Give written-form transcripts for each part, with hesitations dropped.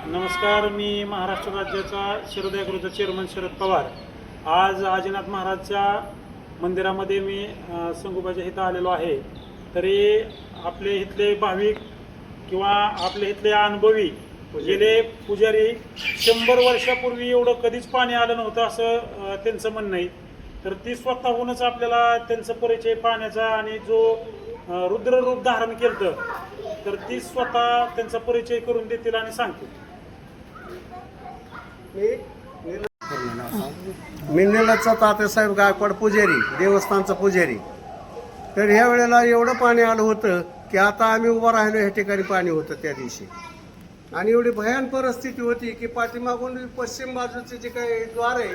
नमस्कार, मी महाराष्ट्र राज्याचा शिरोद्या गुरुचा चेअरमन शरद पवार. आज आजीनाथ महाराजच्या मंदिरामध्ये मी संगोबाच्या इथं आलेलो आहे. तरी आपले इथले भाविक किंवा आपले इथले अनुभवी गेले पुजारी 100 वर्षापूर्वी एवढं कधीच पाणी आलं नव्हतं असं त्यांचं म्हणणं आहे. तर ती स्वतःहूनच आपल्याला त्यांचा परिचय पाण्याचा आणि जो रुद्र रूप धारण केलं तर ती स्वतः त्यांचा परिचय करून देतील आणि सांगतील. मी निलजचा तात्यासाहेब गायकवाड पुजारी, देवस्थानचा पुजारी. तर ह्या वेळेला एवढं पाणी आलं होतं की आता आम्ही उभं राहिलो ह्या ठिकाणी पाणी होतं त्या दिवशी. आणि एवढी भयान परिस्थिती होती की पाठीमागून पश्चिम बाजूचे जे काही द्वार आहे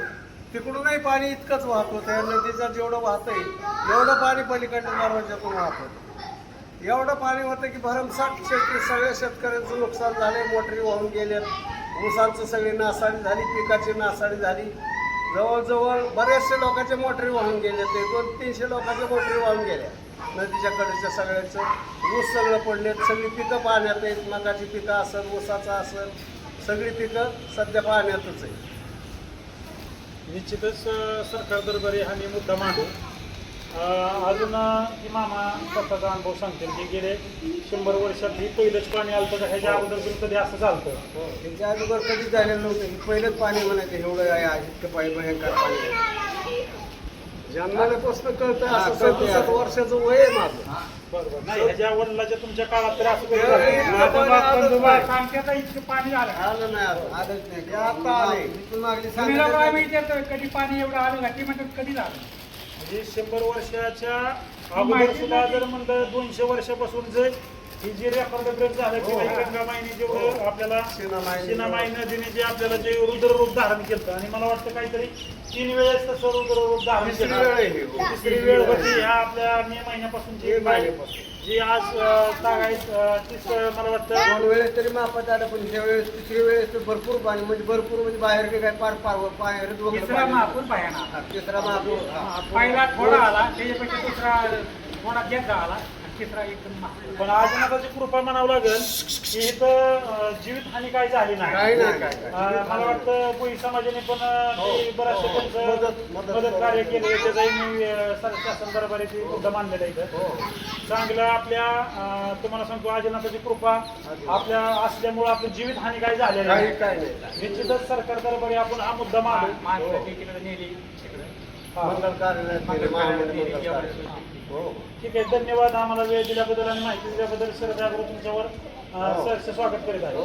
तिकडूनही पाणी इतकंच वाहत होतं. या नदीचं जेवढं वाहतंय एवढं पाणी पलीकडच्या दरवाज्यातून वाहत होतं. एवढं पाणी होतं की भरमसाठ सगळ्या शेतकऱ्यांचं नुकसान झालंय. मोटरी वाहून गेल्यात, ऊसांचं सगळी नासाडी झाली, पिकाची नासाडी झाली. जवळजवळ बऱ्याचशा लोकांच्या मोटरी वाहून गेल्या. ते 200-300 लोकांच्या मोटरी वाहून गेल्या नदीच्या कडेच्या सगळ्यांचं. ऊस सगळं पडलेत, सगळी पिकं पाण्यात आहेत. मकाची पिकं असेल, ऊसाचं असेल, सगळी पिकं सध्या पाण्यातच आहे. निश्चितच सरकार दरबारी हा मी मुद्दा मांडू. अजून की मामा स्वतःचा अनुभव सांगतील की गेले 100 वर्षात ही पहिलंच पाणी आलं तर ह्याच्या अगोदर कधी असं चालतं. त्याच्या अगोदर कधीच झालेलं नव्हतं. पहिलंच पाणी म्हणायचं एवढं आहे, इतकं पाणी भयंकर पाणी आहे. जन्माला प्रश्न कळतं. असं 67 वर्षाचं वय आहे माझं. बरोबर नाही, ह्याच्या वडिलाच्या तुमच्या काळात तर असं इतकं पाणी पाणी आलं आलं नाही, आलंच नाही. ते आता आले. इथून मागली कधी पाणी एवढं आलं का ती म्हणतात कधी झालं. म्हणजे 100 वर्षाच्या अगोदर सुद्धा जर म्हणलं 200 वर्षापासून जर ही जी रेकॉर्ड ब्रेक झालं किंवा गंगामाईने जेवढं आपल्याला सीनामाई नदीने जे आपल्याला जे रुद्र रूप धारण केलं आणि मला वाटतं काहीतरी 3 वेळेस तसं रुद्र रूप धारण केलं. तिसरी वेळ होती ह्या आपल्या मे महिन्यापासूनची जी आज तीच मला वाटतं 2 वेळेस तरी मापात आलं. पण ज्या वेळेस तिसरी वेळेस तर भरपूर पाणी म्हणजे भरपूर म्हणजे बाहेर काय पार बाहेर तिसरा महापूर भयानक. तिसरा महापूर. पहिला थोडा आला, त्याच्यापेक्षा दुसरा थोडा घेतला आला, तिसरा एकदम महापूर. पण आजीनाथाची कृपा म्हणावं लागेल की इथं जीवितहानी काय झाली नाही. मला वाटतं कोळी समाजाने पण बऱ्याचशा त्यांचं मदत कार्य केले. त्याचाही मी शासन दरबारी ते मुद्दा मानलेला इथं चांगलं आपल्या तुम्हाला सांगतो आजीनाथाची कृपा आपल्या असल्यामुळं आपली जीवितहानी काय झालेली नाही. निश्चितच सरकार दरबारी आपण हा मुद्दा मानू. ठीक आहे, धन्यवाद. आम्हाला वेळ दिल्याबद्दल आणि माहिती दिल्याबद्दल सरकार तुमच्यावर सहर्ष स्वागत करीत आहे.